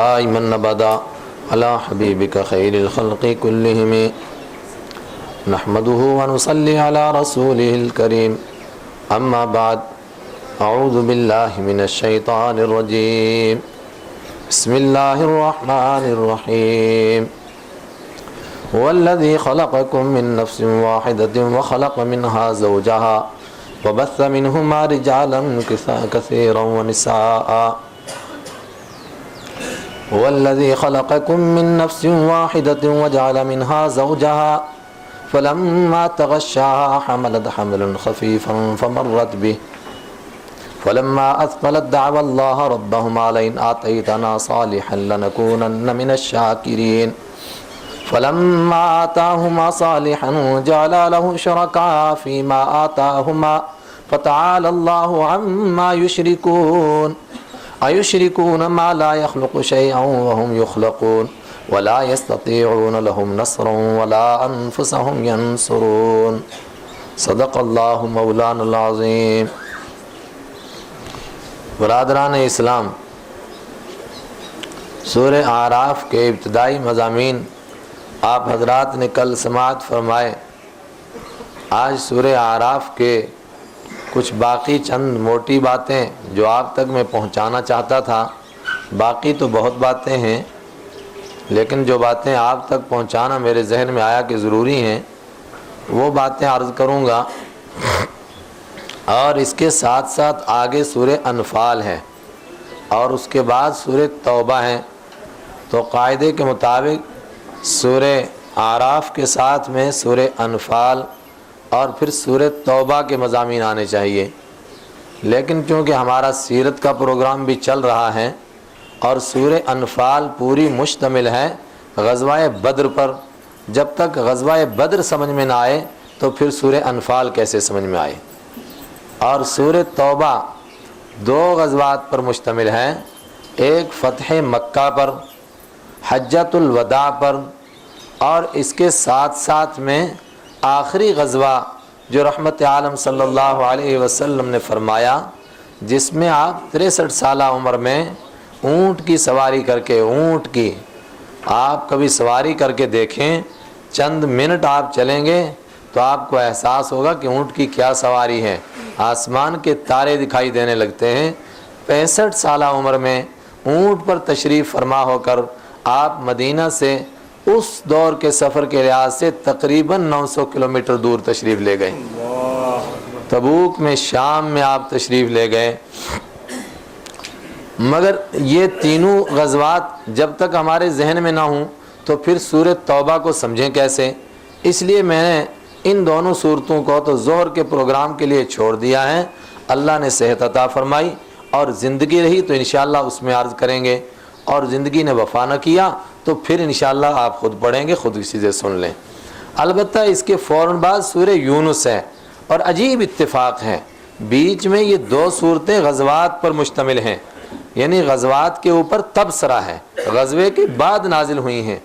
دائما ابدا على حبيبك خير الخلق كلهم نحمده ونصلي على رسوله الكريم اما بعد اعوذ بالله من الشيطان الرجيم بسم الله الرحمن الرحيم هو الذي خلقكم من نفس واحدة وخلق منها زوجها وبث منهما رجالا كثيرا ونساء هو الذي خلقكم من نفس واحدة وجعل منها زوجها فلما تغشاها حملت حملا خفيفا فمرت به فلما أثقلت دعوا الله ربهما لئن آتيتنا صالحا لنكونن من الشاكرين فلما آتاهما صالحا جعل له شركاء فيما آتاهما فتعالى الله عما يشركون أيشركون ما لا يخلق شيئا وهم يخلقون ولا يستطيعون لهم نصرا ولا أنفسهم ينصرون صدق الله مولانا العظيم۔ برادران اسلام، سورہ اعراف کے ابتدائی مضامین آپ حضرات نے کل سماعت فرمائے۔ آج سورہ اعراف کے کچھ باقی چند موٹی باتیں جو آپ تک میں پہنچانا چاہتا تھا، باقی تو بہت باتیں ہیں لیکن جو باتیں آپ تک پہنچانا میرے ذہن میں آیا کہ ضروری ہیں وہ باتیں عرض کروں گا، اور اس کے ساتھ ساتھ آگے سورہ انفال ہے اور اس کے بعد سورہ توبہ ہے۔ تو قاعدے کے مطابق سورہ اعراف کے ساتھ میں سورہ انفال اور پھر سورہ توبہ کے مضامین آنے چاہیے، لیکن چونکہ ہمارا سیرت کا پروگرام بھی چل رہا ہے اور سورہ انفال پوری مشتمل ہے غزوہ بدر پر، جب تک غزوہ بدر سمجھ میں نہ آئے تو پھر سورہ انفال کیسے سمجھ میں آئے۔ اور سورہ توبہ دو غزوات پر مشتمل ہے، ایک فتح مکہ پر، حجۃ الوداع پر، اور اس کے ساتھ ساتھ میں آخری غزوہ جو رحمت عالم صلی اللہ علیہ وسلم نے فرمایا، جس میں آپ 63 سالہ عمر میں اونٹ کی سواری کر کے، اونٹ کی آپ کبھی سواری کر کے دیکھیں، چند منٹ آپ چلیں گے تو آپ کو احساس ہوگا کہ اونٹ کی کیا سواری ہے، آسمان کے تارے دکھائی دینے لگتے ہیں۔ 65 سالہ عمر میں اونٹ پر تشریف فرما ہو کر آپ مدینہ سے اس دور کے سفر کے لحاظ سے تقریباً 900 کلومیٹر دور تشریف لے گئے۔ تبوک میں، شام میں آپ تشریف لے گئے۔ مگر یہ تینوں غزوات جب تک ہمارے ذہن میں نہ ہوں تو پھر سورہ توبہ کو سمجھیں کیسے؟ اس لیے میں نے ان دونوں صورتوں کو تو ظہر کے پروگرام کے لیے چھوڑ دیا ہے۔ اللہ نے صحت عطا فرمائی اور زندگی رہی تو انشاءاللہ اس میں عرض کریں گے، اور زندگی نے وفا نہ کیا تو پھر انشاءاللہ آپ خود پڑھیں گے، خود کسی سے سن لیں۔ البتہ اس کے فوراً بعد سورہ یونس ہے، اور عجیب اتفاق ہے، بیچ میں یہ دو صورتیں غزوات پر مشتمل ہیں، یعنی غزوات کے اوپر تبصرہ ہے، غزوے کے بعد نازل ہوئی ہیں۔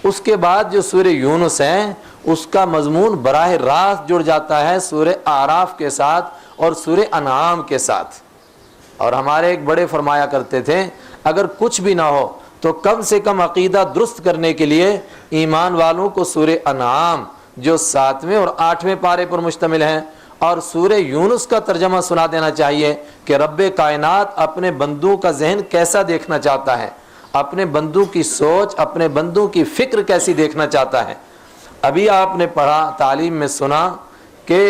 اس کے بعد جو سورہ یونس ہے اس کا مضمون براہ راست جڑ جاتا ہے سورہ اعراف کے ساتھ اور سورہ انعام کے ساتھ۔ اور ہمارے ایک بڑے فرمایا کرتے تھے اگر کچھ بھی نہ ہو تو کم سے کم عقیدہ درست کرنے کے لیے ایمان والوں کو سورہ انعام جو 7ویں اور 8ویں پارے پر مشتمل ہے اور سورہ یونس کا ترجمہ سنا دینا چاہیے کہ رب کائنات اپنے بندوں کا ذہن کیسا دیکھنا چاہتا ہے، اپنے بندوں کی سوچ، اپنے بندوں کی فکر کیسی دیکھنا چاہتا ہے۔ ابھی آپ نے پڑھا، تعلیم میں سنا کہ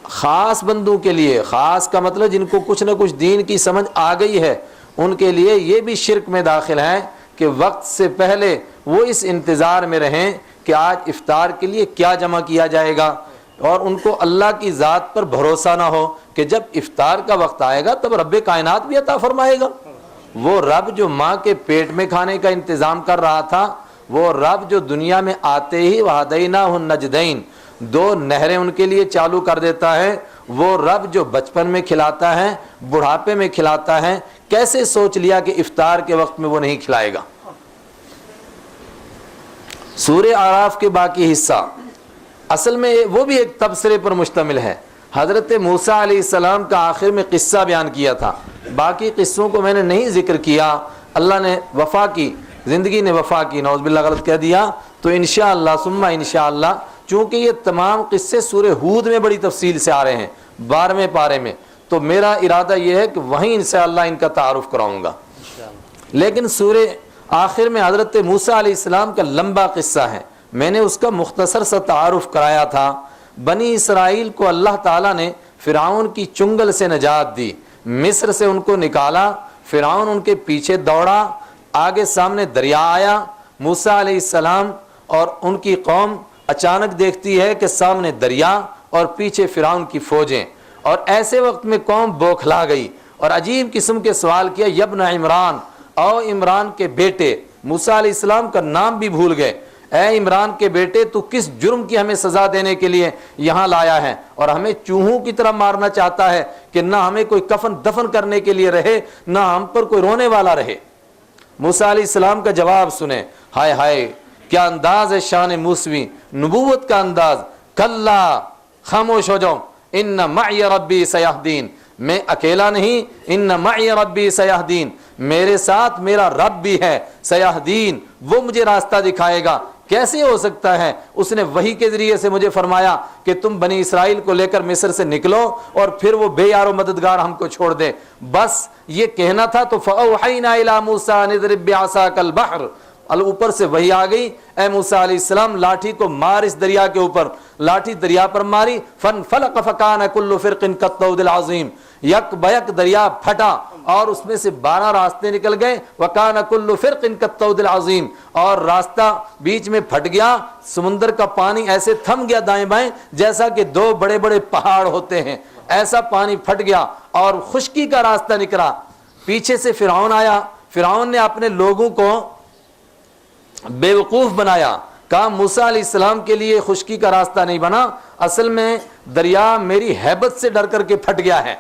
خاص بندوں کے لیے، خاص کا مطلب جن کو کچھ نہ کچھ دین کی سمجھ آ گئی ہے، ان کے لیے یہ بھی شرک میں داخل ہے کہ وقت سے پہلے وہ اس انتظار میں رہیں کہ آج افطار کے لیے کیا جمع کیا جائے گا، اور ان کو اللہ کی ذات پر بھروسہ نہ ہو کہ جب افطار کا وقت آئے گا تب رب کائنات بھی عطا فرمائے گا۔ وہ رب جو ماں کے پیٹ میں کھانے کا انتظام کر رہا تھا، وہ رب جو دنیا میں آتے ہی وَهَدَيْنَاهُ النَّجْدَيْنِ 2 نہریں ان کے لیے چالو کر دیتا ہے، وہ رب جو بچپن میں کھلاتا ہے، بڑھاپے میں کھلاتا ہے، کیسے سوچ لیا کہ افطار کے وقت میں وہ نہیں کھلائے گا۔ سورہ اعراف کے باقی حصہ اصل میں وہ بھی ایک تبصرے پر مشتمل ہے۔ حضرت موسیٰ علیہ السلام کا آخر میں قصہ بیان کیا تھا، باقی قصوں کو میں نے نہیں ذکر کیا، اللہ نے وفا کی، زندگی نے وفا کی، نعوذ باللہ غلط کہہ دیا تو انشاءاللہ ثم انشاءاللہ، چونکہ یہ تمام قصے سورہ ہود میں بڑی تفصیل سے آ رہے ہیں 12ویں پارے میں، تو میرا ارادہ یہ ہے کہ وہیں انشاءاللہ ان کا تعارف کراؤں گا۔ لیکن سورہ آخر میں حضرت موسیٰ علیہ السلام کا لمبا قصہ ہے، میں نے اس کا مختصر سا تعارف کرایا تھا۔ بنی اسرائیل کو اللہ تعالیٰ نے فرعون کی چنگل سے نجات دی، مصر سے ان کو نکالا، فرعون ان کے پیچھے دوڑا، آگے سامنے دریا آیا، موسیٰ علیہ السلام اور ان کی قوم اچانک دیکھتی ہے کہ سامنے دریا اور پیچھے فرعون کی فوجیں، اور ایسے وقت میں قوم بوکھلا گئی اور عجیب قسم کے سوال کیا، یبن عمران، او عمران کے بیٹے، موسیٰ علیہ السلام کا نام بھی بھول گئے، اے عمران کے بیٹے تو کس جرم کی ہمیں سزا دینے کے لیے یہاں لایا ہے اور ہمیں چوہوں کی طرح مارنا چاہتا ہے کہ نہ ہمیں کوئی کفن دفن کرنے کے لیے رہے نہ ہم پر کوئی رونے والا رہے۔ موسیٰ علیہ السلام کا جواب سنیں، ہائے ہائے کیا انداز ہے شان موسوی، نبوت کا انداز، کلا خاموش ہو جاؤ، ان معی ربی سیہدین، میں اکیلا نہیں، ان معی ربی سیہدین، میرے ساتھ میرا رب بھی ہے، سیہدین، وہ مجھے راستہ دکھائے گا۔ کیسے ہو سکتا ہے؟ اس نے وحی کے ذریعے سے مجھے فرمایا کہ تم بنی اسرائیل کو لے کر مصر سے نکلو اور پھر وہ بے یار و مددگار ہم کو چھوڑ دے، بس یہ کہنا تھا۔ تو فَأَوْحَيْنَا إِلَىٰ مُوسَىٰ أَنِ اضْرِب بِّعَصَاكَ الْبَحْرَ، اوپر سے وحی آ گئی، اے موسیٰ علیہ السلام لاٹھی کو مار اس دریا کے اوپر، لاٹھی دریا پر ماری، فَانْفَلَقَ فَكَانَ كُلُّ فِرْقٍ كَالطَّوْدِ الْعَظِيمِ، یک بیک دریا پھٹا اور اس میں سے 12 راستے نکل گئے، وَكَانَ كُلُّ فِرْقٍ كَالطَّوْدِ الْعَظِيمِ، اور راستہ بیچ میں پھٹ گیا، سمندر کا پانی ایسے تھم گیا دائیں بائیں جیسا کہ 2 بڑے بڑے پہاڑ ہوتے ہیں، ایسا پانی پھٹ گیا اور خشکی کا راستہ نکلا۔ پیچھے سے فرعون آیا، فرعون نے اپنے لوگوں کو بیوقوف بنایا، کہا موسیٰ علیہ السلام کے لیے خشکی کا راستہ نہیں بنا، اصل میں دریا میری ہیبت سے ڈر کر کے پھٹ گیا ہے۔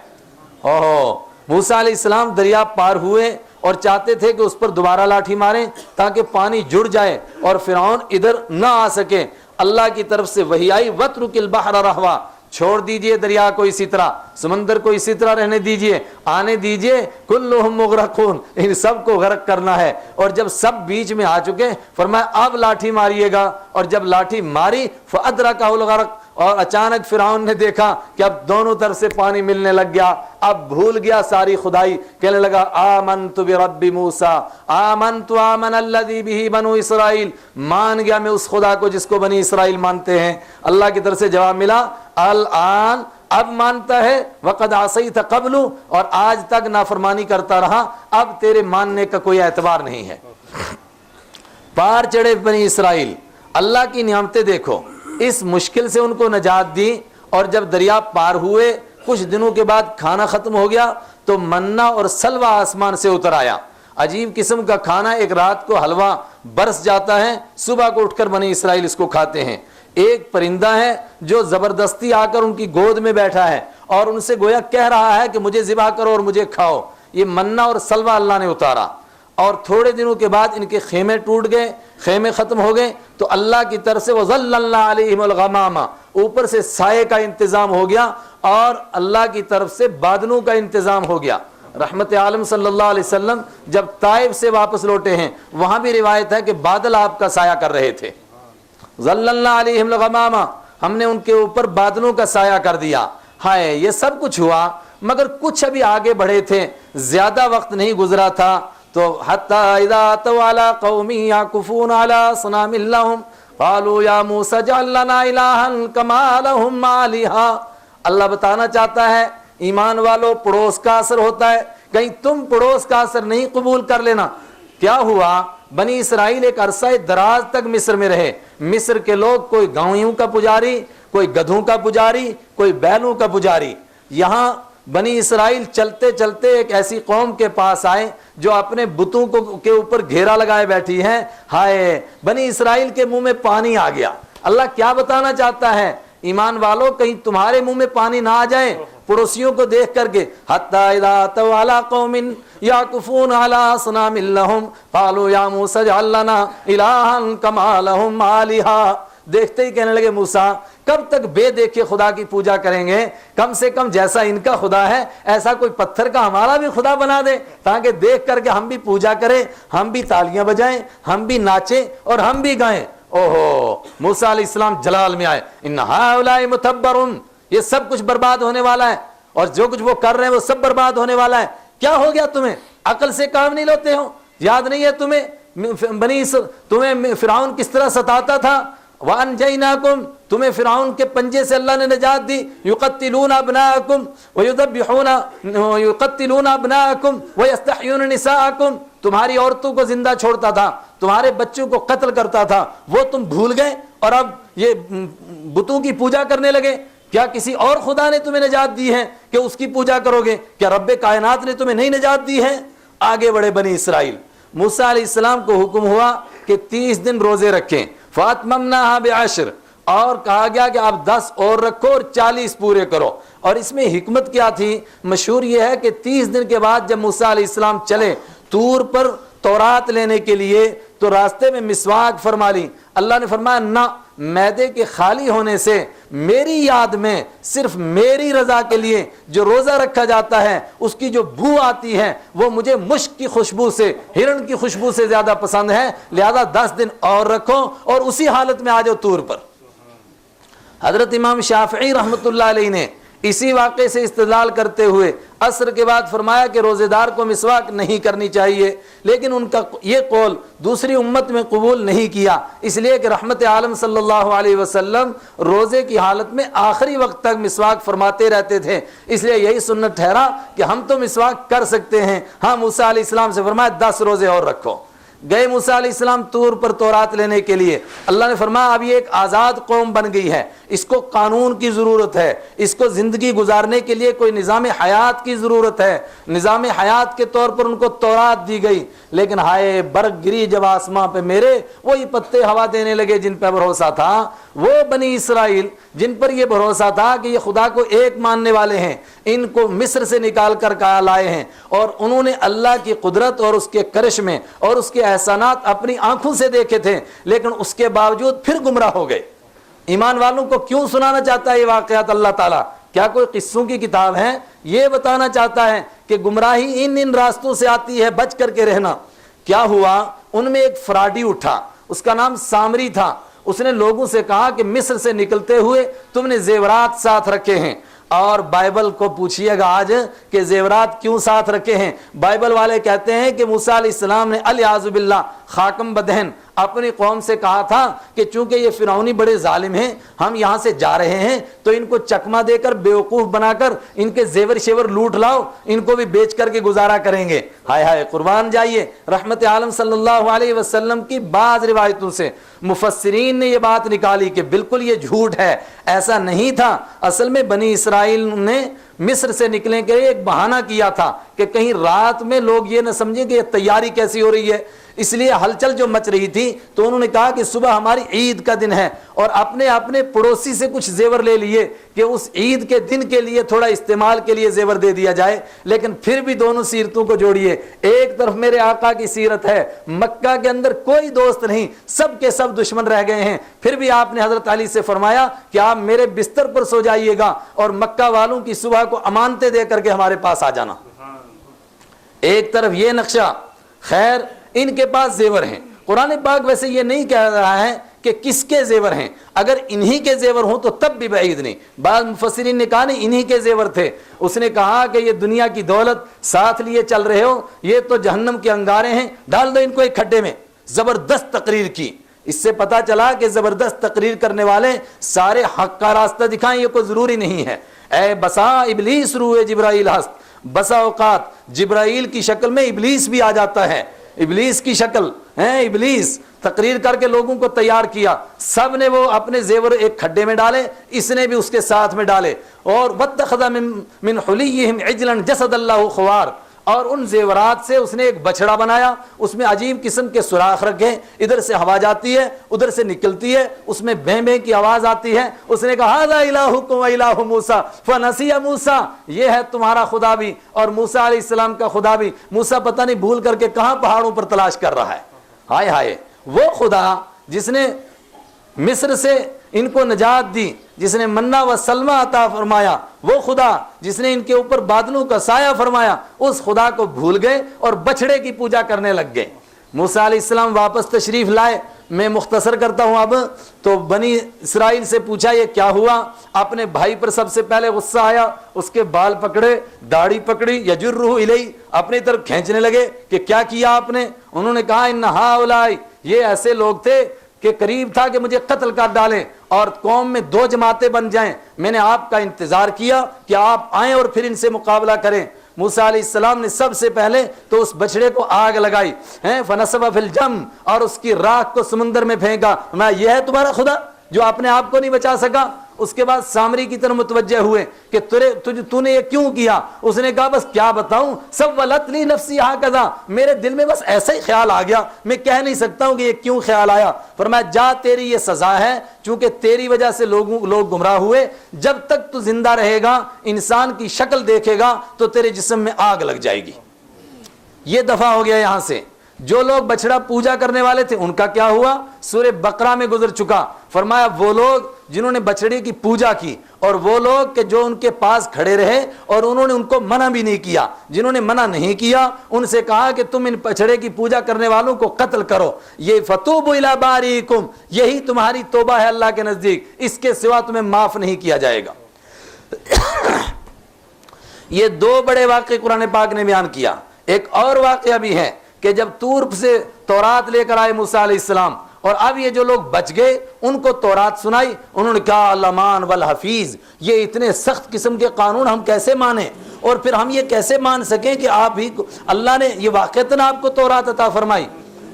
موسیٰ علیہ السلام دریا پار ہوئے اور چاہتے تھے کہ اس پر دوبارہ لاٹھی ماریں تاکہ پانی جڑ جائے اور فرعون ادھر نہ آ سکے۔ اللہ کی طرف سے وحی آئی، وَاتْرُكِ الْبَحْرَ رَهْوًا، چھوڑ دیجئے دریا کو اسی طرح، سمندر کو اسی طرح رہنے دیجئے، آنے دیجئے، کلہم مغرقون، ان سب کو غرق کرنا ہے۔ اور جب سب بیچ میں آ چکے فرمایا اب لاٹھی ماریے گا، اور جب لاٹھی ماری فَأَدْرَكَهُ الْغَرْقُ، اور اچانک فرعون نے دیکھا کہ اب دونوں طرف سے پانی ملنے لگ گیا، اب بھول گیا ساری خدائی، کہنے لگا آمنت برب موسیٰ، آمن الذی بہ بنو اسرائیل، مان گیا میں اس خدا کو جس کو بنی اسرائیل مانتے ہیں۔ اللہ کی طرف سے جواب ملا، الآن، اب مانتا ہے، وقد عصیت قبل، اور آج تک نافرمانی کرتا رہا، اب تیرے ماننے کا کوئی اعتبار نہیں ہے۔ پار چڑھے بنی اسرائیل، اللہ کی نعمتیں دیکھو، اس مشکل سے ان کو نجات دی، اور جب دریا پار ہوئے کچھ دنوں کے بعد کھانا ختم ہو گیا تو منا اور سلوہ آسمان سے اتر آیا، عجیب قسم کا کھانا، ایک رات کو حلوہ برس جاتا ہے، صبح کو اٹھ کر بنی اسرائیل اس کو کھاتے ہیں۔ ایک پرندہ ہے جو زبردستی آ کر ان کی گود میں بیٹھا ہے اور ان سے گویا کہہ رہا ہے کہ مجھے ذبح کرو اور مجھے کھاؤ، یہ منا اور سلوہ اللہ نے اتارا۔ اور تھوڑے دنوں کے بعد ان کے خیمے ٹوٹ گئے، خیمے ختم ہو گئے، تو اللہ کی طرف سے وَظَلَّلْنَا عَلَيْهِمُ الْغَمَامَ، اوپر سے سائے کا انتظام ہو گیا اور اللہ کی طرف سے بادلوں کا انتظام ہو گیا۔ رحمت عالم صلی اللہ علیہ وسلم جب طائف سے واپس لوٹے ہیں وہاں بھی روایت ہے کہ بادل آپ کا سایہ کر رہے تھے، ظَلَّلْنَا عَلَيْهِمُ الْغَمَامَ، ہم نے ان کے اوپر بادلوں کا سایہ کر دیا۔ ہائے، یہ سب کچھ ہوا مگر کچھ ابھی آگے بڑھے تھے، زیادہ وقت نہیں گزرا تھا، تو حَتَّى إِذَا أَتَوْا عَلَىٰ قَوْمٍ يَعْكُفُونَ عَلَىٰ صَنَامٍ لَّهُمْ قَالُوا يَا مُوسَىٰ اجْعَل لَّنَا إِلَٰهًا كَمَا لَهُمْ آلِهَةٌ۔ اللہ بتانا چاہتا ہے ایمان والو پڑوس کا اثر ہوتا ہے، کہیں تم پڑوس کا اثر نہیں قبول کر لینا۔ کیا ہوا؟ بنی اسرائیل ایک عرصہ دراز تک مصر میں رہے، مصر کے لوگ کوئی گاؤں کا پجاری، کوئی گدھوں کا پجاری، کوئی بیلوں کا پجاری۔ یہاں بنی اسرائیل چلتے چلتے ایک ایسی قوم کے پاس آئے جو اپنے بتوں کے اوپر گھیرا لگائے بیٹھی ہے۔ ہائے، بنی اسرائیل کے منہ میں پانی آ گیا۔ اللہ کیا بتانا چاہتا ہے؟ ایمان والو کہیں تمہارے منہ میں پانی نہ آ جائے پڑوسیوں کو دیکھ کر کے۔ حَتَّى إِذَا أَتَوْا عَلَىٰ قَوْمٍ يَعْكُفُونَ عَلَىٰ صَنَامٍ لَّهُمْ قَالُوا يَا مُوسَىٰ اجْعَل لَّنَا إِلَٰهًا كَمَا لَهُمْ آلِهَةٌ۔ دیکھتے ہی کہنے لگے موسیٰ کب تک بے دیکھے خدا کی پوجا کریں گے؟ کم سے کم جیسا ان کا خدا ہے ایسا کوئی پتھر کا ہمارا بھی خدا بنا دے تاکہ دیکھ کر کے ہم بھی پوجا کریں، ہم بھی تالیاں بجائیں، ہم بھی ناچیں اور ہم بھی گائیں۔ اوہو، موسیٰ علیہ السلام جلال میں آئے، ان ہؤلاء متبر، یہ سب کچھ برباد ہونے والا ہے، اور جو کچھ وہ کر رہے ہیں وہ سب برباد ہونے والا ہے۔ کیا ہو گیا تمہیں؟ عقل سے کام نہیں لیتے ہو؟ یاد نہیں ہے تمہیں تمہیں فرعون کس طرح ستاتا تھا؟ وَأَنْجَيْنَاكُمْ، تمہیں فرعون کے پنجے سے اللہ نے نجات دی۔ يُقَتِّلُونَ أَبْنَاءَكُمْ وَيُقَتِّلُونَ أَبْنَاءَكُمْ وَيَسْتَحْيُونَ نِسَاءَكُمْ، تمہاری عورتوں کو زندہ چھوڑتا تھا، تمہارے بچوں کو قتل کرتا تھا، وہ تم بھول گئے اور اب یہ بتوں کی پوجا کرنے لگے۔ کیا کسی اور خدا نے تمہیں نجات دی ہے کہ اس کی پوجا کرو گے؟ کیا رب کائنات نے تمہیں نہیں نجات دی ہے؟ آگے بڑھے بنی اسرائیل، موسیٰ علیہ السلام کو حکم ہوا کہ 30 دن روزے رکھیں، فَأَتْمَمْنَاهَا بِعَشْرٍ، اور کہا گیا کہ آپ 10 اور رکھو اور 40 پورے کرو۔ اور اس میں حکمت کیا تھی؟ مشہور یہ ہے کہ 30 دن کے بعد جب موسیٰ علیہ السلام چلے طور پر تورات لینے کے لیے تو راستے میں مسواک فرما لی۔ اللہ نے فرمایا نہ، معدے کے خالی ہونے سے میری یاد میں صرف میری رضا کے لیے جو روزہ رکھا جاتا ہے اس کی جو بو آتی ہے وہ مجھے مشک کی خوشبو سے، ہرن کی خوشبو سے زیادہ پسند ہے، لہذا 10 دن اور رکھو اور اسی حالت میں آ جاؤ طور پر۔ حضرت امام شافعی رحمۃ اللہ علیہ نے اسی واقعے سے استدلال کرتے ہوئے عصر کے بعد فرمایا کہ روزے دار کو مسواک نہیں کرنی چاہیے، لیکن ان کا یہ قول دوسری امت میں قبول نہیں کیا، اس لیے کہ رحمت عالم صلی اللہ علیہ وسلم روزے کی حالت میں آخری وقت تک مسواک فرماتے رہتے تھے، اس لیے یہی سنت ٹھہرا کہ ہم تو مسواک کر سکتے ہیں۔ ہاں، موسیٰ علیہ السلام سے فرمایا 10 روزے اور رکھو۔ گئے موسیٰ علیہ السلام طور پر تورات لینے کے لیے، اللہ نے فرمایا اب یہ ایک آزاد قوم بن گئی ہے، اس کو قانون کی ضرورت ہے، اس کو زندگی گزارنے کے لیے کوئی نظام حیات کی ضرورت ہے، نظام حیات کے طور پر ان کو تورات دی گئی، لیکن ہائے برق گری جب آسماں پہ میرے، وہی پتے ہوا دینے لگے جن پہ بھروسہ تھا، وہ بنی اسرائیل جن پر یہ بھروسہ تھا کہ یہ خدا کو ایک ماننے والے ہیں، ان کو مصر سے نکال کر کہاں لائے ہیں، اور انہوں نے اللہ کی قدرت اور اس کے کرش میں اور اس کے احسانات اپنی آنکھوں سے دیکھے تھے، لیکن اس کے باوجود پھر گمراہ ہو گئے۔ ایمان والوں کو کیوں سنانا چاہتا ہے یہ واقعات اللہ تعالیٰ؟ کیا کوئی قصوں کی کتاب ہے؟ یہ بتانا چاہتا ہے کہ گمراہی ان راستوں سے آتی ہے، بچ کر کے رہنا۔ کیا ہوا؟ ان میں ایک فراڈی اٹھا، اس کا نام سامری تھا، اس نے لوگوں سے کہا کہ مصر سے نکلتے ہوئے تم نے زیورات ساتھ رکھے ہیں، اور بائبل کو پوچھئے گا آج کہ زیورات کیوں ساتھ رکھے ہیں؟ بائبل والے کہتے ہیں کہ موسیٰ علیہ السلام نے الیاذ باللہ خاکم بدہن اپنی قوم سے کہا تھا کہ چونکہ یہ فرعونی بڑے ظالم ہیں، ہم یہاں سے جا رہے ہیں تو ان کو چکما دے کر بیوقوف بنا کر ان کے زیور شیور لوٹ لاؤ، ان کو بھی بیچ کر کے گزارا کریں گے۔ ہائے ہائے، قربان جائیے، رحمت عالم صلی اللہ علیہ وسلم کی بعض روایتوں سے مفسرین نے یہ بات نکالی کہ بالکل یہ جھوٹ ہے، ایسا نہیں تھا۔ اصل میں بنی اسرائیل نے مصر سے نکلنے کے لیے ایک بہانہ کیا تھا کہ کہیں رات میں لوگ یہ نہ سمجھیں کہ یہ تیاری کیسی ہو رہی ہے، اس لیے ہلچل جو مچ رہی تھی تو انہوں نے کہا کہ صبح ہماری عید کا دن ہے، اور اپنے پڑوسی سے کچھ زیور لے لیے کہ اس عید کے دن کے لیے تھوڑا استعمال کے لیے زیور دے دیا جائے۔ لیکن پھر بھی دونوں سیرتوں کو جوڑیے، ایک طرف میرے آقا کی سیرت ہے، مکہ کے اندر کوئی دوست نہیں، سب کے سب دشمن رہ گئے ہیں، پھر بھی آپ نے حضرت علی سے فرمایا کہ آپ میرے بستر پر سو جائیے گا اور مکہ والوں کی صبح کو امانتیں دے کر کے ہمارے پاس آ جانا۔ ایک طرف یہ نقشہ، خیر ان کے پاس زیور ہیں، قرآن پاک ویسے یہ نہیں کہہ رہا ہے کہ کس کے زیور ہیں، اگر انہی کے زیور ہوں تو تب بھی بعید نہیں، بعض مفسرین نے کہا نہیں انہی کے زیور تھے۔ اس نے کہا کہ یہ دنیا کی دولت ساتھ لیے چل رہے ہو، یہ تو جہنم کے انگارے ہیں، ڈال دو ان کو ایک کھڈے میں۔ زبردست تقریر کی، اس سے پتا چلا کہ زبردست تقریر کرنے والے سارے حق کا راستہ دکھائیں یہ کوئی ضروری نہیں ہے۔ اے بسا ابلیس روح جبرائیل ہست، بسا اوقات جبرائیل کی شکل میں ابلیس بھی آ جاتا ہے، ابلیس کی شکل ہے، ابلیس تقریر کر کے لوگوں کو تیار کیا، سب نے وہ اپنے زیور ایک کھڈے میں ڈالے، اس نے بھی اس کے ساتھ میں ڈالے، اور واتخذ من حلیہم عجلا جسد اللہ خوار، اور ان زیورات سے اس نے ایک بچڑا بنایا، اس میں عجیب قسم کے سوراخ رکھے، ادھر سے ہوا جاتی ہے ادھر سے نکلتی ہے، اس میں بیں بیں کی آواز آتی ہے۔ اس نے کہا ھذا الہکم و الہ موسیٰ فنسی موسیٰ، یہ ہے تمہارا خدا بھی اور موسیٰ علیہ السلام کا خدا بھی۔ موسیٰ پتہ نہیں بھول کر کے کہاں پہاڑوں پر تلاش کر رہا ہے۔ ہائے ہائے، وہ خدا جس نے مصر سے ان کو نجات دی، جس نے منا و سلمہ عطا فرمایا، وہ خدا جس نے ان کے اوپر بادلوں کا سایہ فرمایا، اس خدا کو بھول گئے اور بچڑے کی پوجا کرنے لگ گئے۔ موسیٰ علیہ السلام واپس تشریف لائے۔ میں مختصر کرتا ہوں اب تو بنی اسرائیل سے پوچھا یہ کیا ہوا؟ اپنے بھائی پر سب سے پہلے غصہ آیا، اس کے بال پکڑے، داڑھی پکڑی، یجرہ الیہ، اپنی طرف کھینچنے لگے کہ کیا کیا آپ نے؟ انہوں نے کہا ان ہؤلاء، یہ ایسے لوگ تھے کہ قریب تھا کہ مجھے قتل کر ڈالیں اور قوم میں دو جماعتیں بن جائیں، میں نے آپ کا انتظار کیا کہ آپ آئیں اور پھر ان سے مقابلہ کریں۔ موسیٰ علیہ السلام نے سب سے پہلے تو اس بچڑے کو آگ لگائی، فنصب فی الجم، اور اس کی راکھ کو سمندر میں پھینکا۔ میں یہ ہے تمہارا خدا جو اپنے آپ کو نہیں بچا سکا؟ اس کے بعد سامری کی طرف متوجہ ہوئے کہ تو نے یہ کیوں کیا؟ اس نے کہا بس کیا بتاؤں، سولت لی نفسی ہکذا، میرے دل میں بس ایسا ہی خیال آ گیا، میں کہہ نہیں سکتا ہوں کہ یہ کیوں خیال آیا۔ فرمایا جا تیری یہ سزا ہے، چونکہ تیری وجہ سے لوگ گمراہ ہوئے، جب تک تو زندہ رہے گا، انسان کی شکل دیکھے گا تو تیرے جسم میں آگ لگ جائے گی۔ یہ دفعہ ہو گیا یہاں سے۔ جو لوگ بچڑا پوجا کرنے والے تھے ان کا کیا ہوا؟ سورہ بقرہ میں گزر چکا۔ فرمایا وہ لوگ جنہوں نے بچڑے کی پوجا کی، اور وہ لوگ کہ جو ان کے پاس کھڑے رہے اور انہوں نے ان کو منع بھی نہیں کیا، جنہوں نے منع نہیں کیا ان سے کہا کہ تم ان بچڑے کی پوجا کرنے والوں کو قتل کرو، یہ فتوبوا الی باریکم، یہی تمہاری توبہ ہے اللہ کے نزدیک، اس کے سوا تمہیں معاف نہیں کیا جائے گا۔ یہ دو بڑے واقعے قرآن پاک نے بیان کیا۔ ایک اور واقعہ بھی ہے کہ جب طور سے تورات لے کر آئے موسیٰ علیہ السلام، اور اب یہ جو لوگ بچ گئے ان کو تورات سنائی، انہوں نے کہا الامان والحفیظ، یہ اتنے سخت قسم کے قانون ہم کیسے مانیں، اور پھر ہم یہ کیسے مان سکیں کہ آپ ہی اللہ نے یہ واقعتاً آپ کو تورات عطا فرمائی؟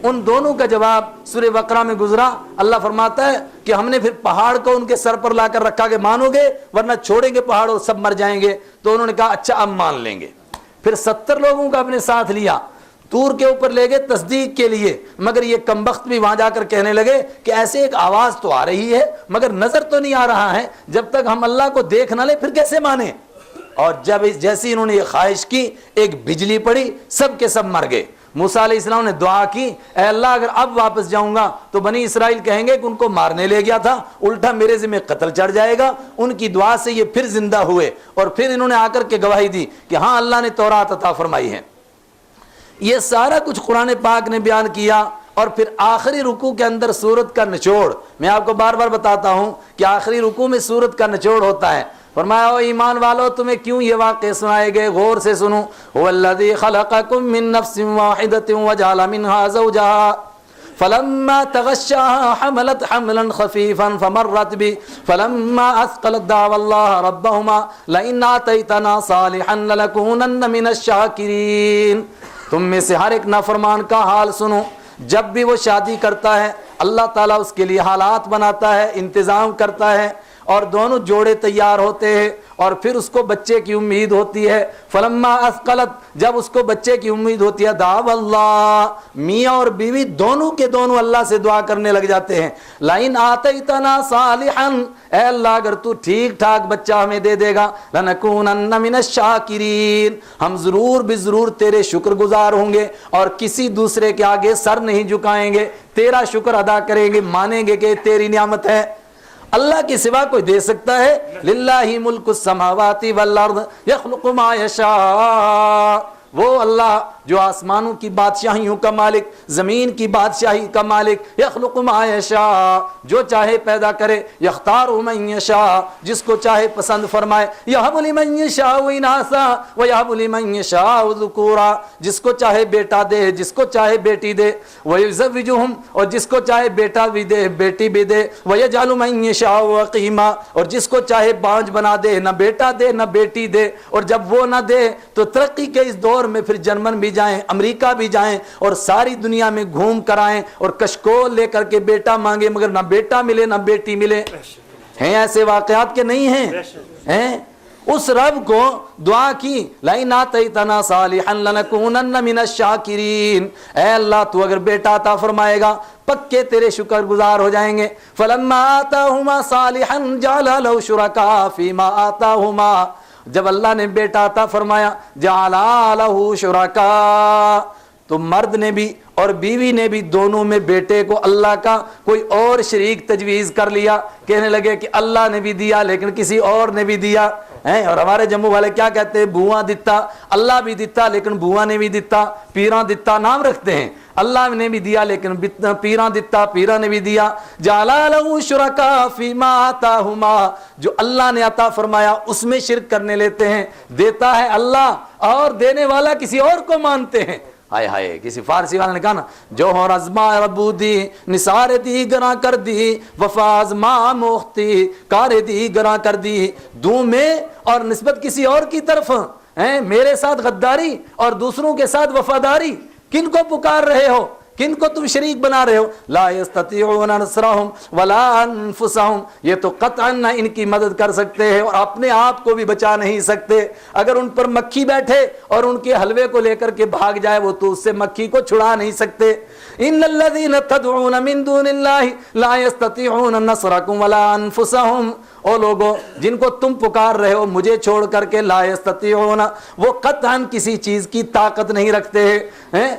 ان دونوں کا جواب سورہ بقرہ میں گزرا۔ اللہ فرماتا ہے کہ ہم نے پھر پہاڑ کو ان کے سر پر لا کر رکھا کہ مانو گے ورنہ چھوڑیں گے پہاڑ اور سب مر جائیں گے، تو انہوں نے کہا اچھا اب مان لیں گے۔ پھر 70 لوگوں کا اپنے ساتھ لیا، طور کے اوپر لے گئے تصدیق کے لیے، مگر یہ کمبخت بھی وہاں جا کر کہنے لگے کہ ایسے ایک آواز تو آ رہی ہے مگر نظر تو نہیں آ رہا ہے، جب تک ہم اللہ کو دیکھ نہ لیں پھر کیسے مانیں؟ اور جب جیسی انہوں نے یہ خواہش کی ایک بجلی پڑی، سب کے سب مر گئے۔ موسیٰ علیہ السلام نے دعا کی اے اللہ اگر اب واپس جاؤں گا تو بنی اسرائیل کہیں گے کہ ان کو مارنے لے گیا تھا، الٹا میرے ذمہ قتل چڑھ جائے گا۔ ان کی دعا سے یہ پھر زندہ ہوئے اور پھر انہوں نے آ کر کے گواہی دی کہ ہاں اللہ نے تورات عطا فرمائی ہے۔ یہ سارا کچھ قرآن پاک نے بیان کیا، اور پھر آخری رکوع کے اندر سورت کا نچوڑ میں آپ کو بار بار بتاتا ہوں کہ آخری رکوع میں سورت کا نچوڑ ہوتا ہے۔ فرمایا او ایمان والو تمہیں کیوں یہ واقعے سنائے گئے، غور سے سنو۔ هو الذی خلقکم من نفس واحدۃ وجعل منها زوجها فلما تغشاها حملت حملا خفيفا فمرت به فلما اثقلت دعوا الله ربهما لئن آتيتنا صالحا لنكونن من الشاکرین۔ تم میں سے ہر ایک نافرمان کا حال سنو، جب بھی وہ شادی کرتا ہے اللہ تعالیٰ اس کے لیے حالات بناتا ہے، انتظام کرتا ہے، اور دونوں جوڑے تیار ہوتے ہیں اور پھر اس کو بچے کی امید ہوتی ہے۔ فلما اثقلت، جب اس کو بچے کی امید ہوتی ہے، دعوا اللہ، میاں اور بیوی دونوں کے دونوں اللہ سے دعا کرنے لگ جاتے ہیں، لئن آتیتنا صالحا، اے اللہ اگر تو ٹھیک ٹھاک بچہ ہمیں دے دے گا، لنکونن من الشاکرین، ہم ضرور بھی ضرور تیرے شکر گزار ہوں گے اور کسی دوسرے کے آگے سر نہیں جھکائیں گے، تیرا شکر ادا کریں گے، مانیں گے کہ تیری نعمت ہے۔ اللہ کے سوا کوئی دے سکتا ہے؟ للہ ملک السماوات والارض یخلق ما یشاء، وہ اللہ جو آسمانوں کی بادشاہیوں کا مالک، زمین کی بادشاہی کا مالک، یخلق ما یشاء، جو چاہے پیدا کرے، یختار من یشاء، جس کو چاہے پسند فرمائے، یہب لمن یشاء اناثا ویہب لمن یشاء ذکورا، جس کو چاہے بیٹا دے، جس کو چاہے بیٹی دے، ویزوجہم، اور جس کو چاہے بیٹا بھی دے بیٹی بھی دے، ویجعل من یشاء عقیما، اور جس کو چاہے بانج بنا دے، نہ بیٹا دے نہ بیٹی دے، اور جب وہ نہ دے تو ترقی کے اس دور میں پھر جرمن بھی جائیں، امریکہ بھی جائیں اور ساری دنیا میں گھوم کر آئیں اور کشکول لے کر کے بیٹا مانگے مگر نہ بیٹا ملے نہ بیٹی ملے۔ ہیں ایسے واقعات کے نہیں ہیں؟ اس رب کو دعا کی لئن آتیتنا صالحا لنکونن من الشاکرین، اے اللہ تو اگر بیٹا عطا فرمائے گا پکے تیرے شکر گزار ہو جائیں گے۔ فلما آتاہما صالحا جعل له شرکاء فیما آتاہما، جب اللہ نے بیٹا عطا فرمایا جعل له شرکاء، تو مرد نے بھی اور بیوی نے بھی دونوں میں بیٹے کو اللہ کا کوئی اور شریک تجویز کر لیا، کہنے لگے کہ اللہ نے بھی دیا لیکن کسی اور نے بھی دیا ہیں۔ اور ہمارے جموں والے کیا کہتے ہیں، بوواں دتا، اللہ بھی دتا لیکن بوواں نے بھی دتا، پیراں دتا نام رکھتے ہیں، اللہ نے بھی دیا لیکن پیراں دتا، پیراں نے بھی دیا۔ جعل لہ شرکاء فیما آتاہما، جو اللہ نے عطا فرمایا اس میں شرک کرنے لیتے ہیں، دیتا ہے اللہ اور دینے والا کسی اور کو مانتے ہیں۔ ہائے ہائے، کسی فارسی والے نے کہا نا، جو ہو رزما ربو دی نثار دی گراں کر دی وفاز ماں موختی کار دی گراں کر دی، دوں میں اور نسبت کسی اور کی طرف ہیں، میرے ساتھ غداری اور دوسروں کے ساتھ وفاداری، کن کو پکار رہے ہو، کن کو تم شریک بنا رہے ہو؟ لا یستطیعون نصرہم ولا انفسہم، یہ تو قطعا نہ ان کی مدد کر سکتے ہیں اور اپنے آپ کو بھی بچا نہیں سکتے۔ اگر ان پر مکھی بیٹھے اور ان کے حلوے کو لے کر کے بھاگ جائے وہ تو اس سے مکھی کو چھڑا نہیں سکتے۔ ان الذین تدعون من دون اللہ لا یستطیعون نصرکم ولا انفسہم، او لوگوں جن کو تم پکار رہے ہو مجھے چھوڑ کر کے، لا یستطیعون، وہ قطعا کسی چیز کی طاقت نہیں رکھتے ہیں۔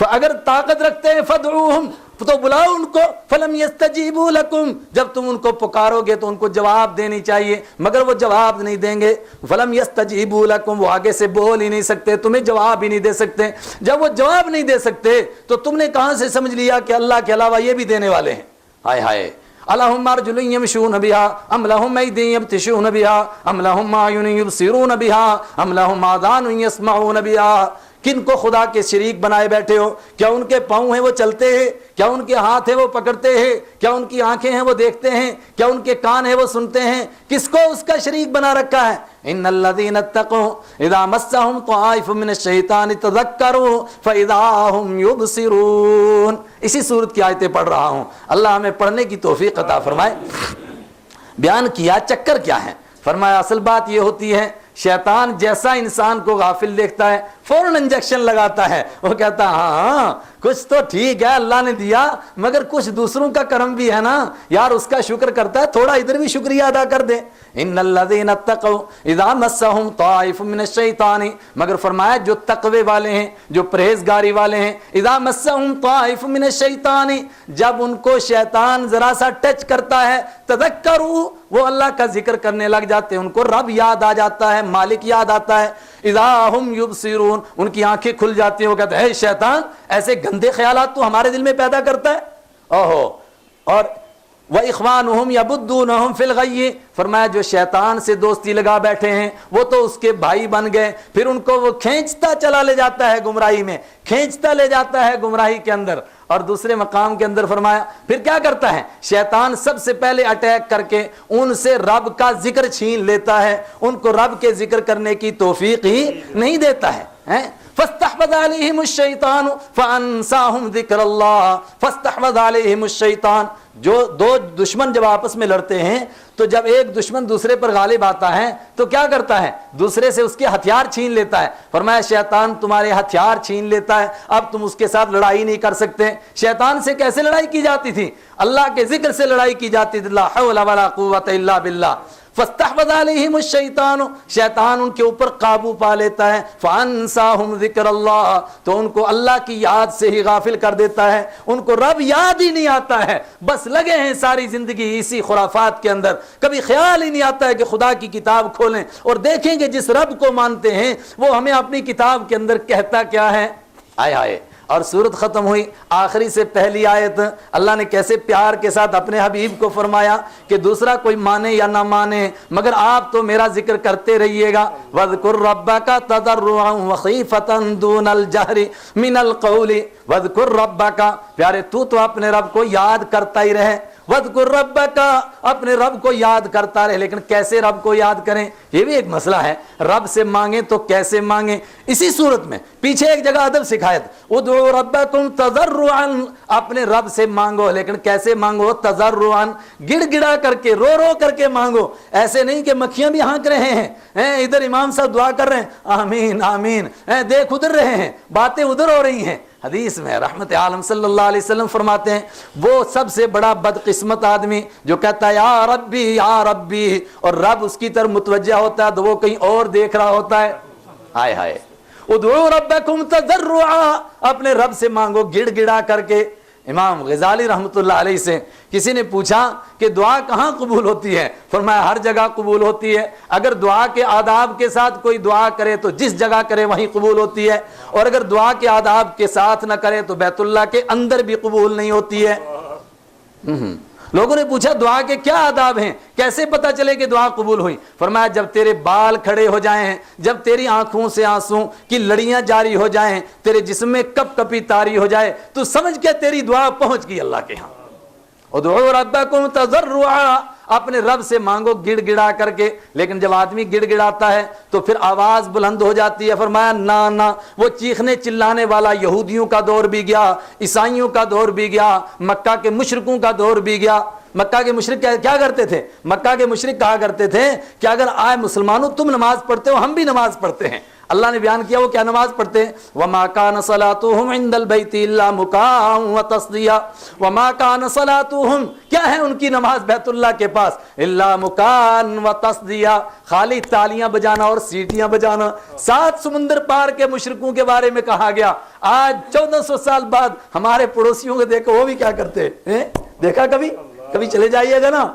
اگر طاقت رکھتے ہیں فدعوہم، تو بلاؤ ان کو، فلم یستجیبوا لکم، جب تم ان کو پکارو گے تو ان کو جواب دینی چاہیے، مگر وہ جواب نہیں دیں گے۔ فلم یستجیبوا لکم، وہ آگے سے بول ہی نہیں سکتے، تمہیں جواب ہی نہیں دے سکتے۔ جب وہ جواب نہیں دے سکتے تو تم نے کہاں سے سمجھ لیا کہ اللہ کے علاوہ یہ بھی دینے والے ہیں؟ ہائے ہائے، الہم ارجل یمشون بہا ام لہم ایدی یبطشون بہا ام لہم اعین یبصرون بہا ام لہم آذان یسمعون بہا، کن کو خدا کے شریک بنائے بیٹھے ہو؟ کیا ان کے پاؤں ہیں وہ چلتے ہیں؟ کیا ان کے ہاتھ ہیں وہ پکڑتے ہیں؟ کیا ان کی آنکھیں ہیں وہ دیکھتے ہیں؟ کیا ان کے کان ہیں وہ سنتے ہیں؟ کس کو اس کا شریک بنا رکھا ہے؟ ان الذین اتقوا اذا مسهم طائف من الشیطان تذکروا فاذا هم یبصرون۔ اسی صورت کی آیتیں پڑھ رہا ہوں، اللہ ہمیں پڑھنے کی توفیق عطا فرمائے۔ بیان کیا چکر کیا ہے، فرمایا اصل بات یہ ہوتی ہے شیطان جیسا انسان کو غافل دیکھتا ہے فوراً انجیکشن لگاتا ہے، وہ کہتا ہے ہاں کچھ تو ٹھیک ہے اللہ نے دیا مگر کچھ دوسروں کا کرم بھی ہے نا یار، اس کا شکر کرتا ہے، تھوڑا ادھر بھی شکریہ ادا کر دے۔ ان الذین اتقوا اذا مسهم طائف من الشیطان، مگر فرمایا جو تقوی والے ہیں، جو پرہیزگاری والے ہیں، اذا مسهم طائف من الشیطان، جب ان کو شیطان ذرا سا ٹچ کرتا ہے، تذکروا، وہ اللہ کا ذکر کرنے لگ جاتے ہیں، ان کو رب یاد آ جاتا ہے، مالک یاد آتا ہے۔ اذا هم یبصرون، ان کی آنکھیں کھل جاتی ہیں، وہ کہتے ہیں اے شیطان ایسے گندے خیالات تو ہمارے دل میں پیدا کرتا ہے، اوہو۔ اور وَإِخْوَانُهُمْ يَبُدُّونَهُمْ فِي الْغَيِّ، فرمایا جو شیطان سے دوستی لگا بیٹھے ہیں وہ تو اس کے بھائی بن گئے، پھر ان کو وہ کھینچتا چلا لے جاتا ہے گمراہی میں، کھینچتا لے جاتا ہے گمراہی کے اندر۔ اور دوسرے مقام کے اندر فرمایا پھر کیا کرتا ہے شیطان، سب سے پہلے اٹیک کر کے ان سے رب کا ذکر چھین لیتا ہے، ان کو رب کے ذکر کرنے کی توفیق ہی نہیں دیتا ہے۔ فاستحوذ علیہم الشیطان فانساہم ذکر اللہ، فاستحوذ علیہم الشیطان، جو دو دشمن جب آپس میں لڑتے ہیں تو جب ایک دشمن دوسرے پر غالب آتا ہے تو کیا کرتا ہے، دوسرے سے اس کے ہتھیار چھین لیتا ہے۔ فرمایا شیطان تمہارے ہتھیار چھین لیتا ہے، اب تم اس کے ساتھ لڑائی نہیں کر سکتے۔ شیطان سے کیسے لڑائی کی جاتی تھی؟ اللہ کے ذکر سے لڑائی کی جاتی تھی، لا حول ولا قوت الا باللہ۔ فاستحوذ علیہم الشیطان، شیطان ان کے اوپر قابو پا لیتا ہے، فانساہم ذکر اللہ، تو ان کو اللہ کی یاد سے ہی غافل کر دیتا ہے، ان کو رب یاد ہی نہیں آتا ہے، بس لگے ہیں ساری زندگی اسی خرافات کے اندر، کبھی خیال ہی نہیں آتا ہے کہ خدا کی کتاب کھولیں اور دیکھیں کہ جس رب کو مانتے ہیں وہ ہمیں اپنی کتاب کے اندر کہتا کیا ہے۔ آئے آئے، اور سورت ختم ہوئی، آخری سے پہلی آیت اللہ نے کیسے پیار کے ساتھ اپنے حبیب کو فرمایا کہ دوسرا کوئی مانے یا نہ مانے مگر آپ تو میرا ذکر کرتے رہیے گا۔ وَاذْكُرْ رَبَّكَ تَضَرُّعًا وَخِيفَةً دُونَ الْجَهْرِ مِنَ الْقَوْلِ وَاذْكُرْ رَبَّكَ، پیارے تو اپنے رب کو یاد کرتا ہی رہے۔ وَاذْكُرْ رَبَّكَ، اپنے رب کو یاد کرتا رہے، لیکن کیسے رب کو یاد کریں یہ بھی ایک مسئلہ ہے، رب سے مانگیں تو کیسے مانگیں؟ اسی صورت میں پیچھے ایک جگہ ادب سکھایا تھا، ادعوا ربکم تضرعا، اپنے رب سے مانگو لیکن کیسے مانگو؟ تضرعا، گڑ گڑا کر کے، رو رو کر کے مانگو، ایسے نہیں کہ مکھیاں بھی ہانک رہے ہیں، ادھر امام صاحب دعا کر رہے ہیں آمین آمین، دیکھ ادھر رہے ہیں، باتیں ادھر ہو رہی ہیں۔ حدیث میں رحمت عالم صلی اللہ علیہ وسلم فرماتے ہیں وہ سب سے بڑا بدقسمت آدمی جو کہتا ہے یا ربی اور رب اس کی طرف متوجہ ہوتا ہے تو وہ کہیں اور دیکھ رہا ہوتا ہے۔ ہائے ہائے، ادعوا ربکم تضرعا، اپنے رب سے مانگو گڑ گڑا کر کے۔ امام غزالی رحمۃ اللہ علیہ سے کسی نے پوچھا کہ دعا کہاں قبول ہوتی ہے؟ فرمایا ہر جگہ قبول ہوتی ہے۔ اگر دعا کے آداب کے ساتھ کوئی دعا کرے تو جس جگہ کرے وہیں قبول ہوتی ہے، اور اگر دعا کے آداب کے ساتھ نہ کرے تو بیت اللہ کے اندر بھی قبول نہیں ہوتی ہے۔ لوگوں نے پوچھا دعا کے کیا آداب ہیں، کیسے پتا چلے کہ دعا قبول ہوئی؟ فرمایا جب تیرے بال کھڑے ہو جائیں، جب تیری آنکھوں سے آنسوں کی لڑیاں جاری ہو جائیں، تیرے جسم میں کپ کپی طاری ہو جائے، تو سمجھ کے تیری دعا پہنچ گئی اللہ کے ہاں۔ ادعوا ربکم تضرعا، اپنے رب سے مانگو گڑ گڑا کر کے۔ لیکن جب آدمی گڑ گڑاتا ہے تو پھر آواز بلند ہو جاتی ہے۔ فرمایا نہ، وہ چیخنے چلانے والا یہودیوں کا دور بھی گیا، عیسائیوں کا دور بھی گیا، مکہ کے مشرکوں کا دور بھی گیا۔ مکہ کے مشرک کیا کرتے تھے؟ مکہ کے مشرک کہا کرتے تھے کہ اگر آئے مسلمانوں تم نماز پڑھتے ہو ہم بھی نماز پڑھتے ہیں۔ اللہ نے بیان کیا وہ کیا نماز پڑھتے ہیں؟ وَمَا كَانَ صَلَاتُهُمْ عِنْدَ الْبَيْتِ إِلَّا مُكَاءً وَتَصْدِيًا، وَمَا كَانَ صَلَاتُهُمْ، کیا ہے ان کی نماز بیت اللہ کے پاس؟ إِلَّا مُكَاءً وَتَصْدِيًا، خالی تالیاں بجانا اور سیٹیاں بجانا۔ 7 سمندر پار کے مشرکوں کے بارے میں کہا گیا، آج 1400 سال بعد ہمارے پڑوسیوں کو دیکھو وہ بھی کیا کرتے ہیں؟ دیکھا کبھی چلے جائیے گا نا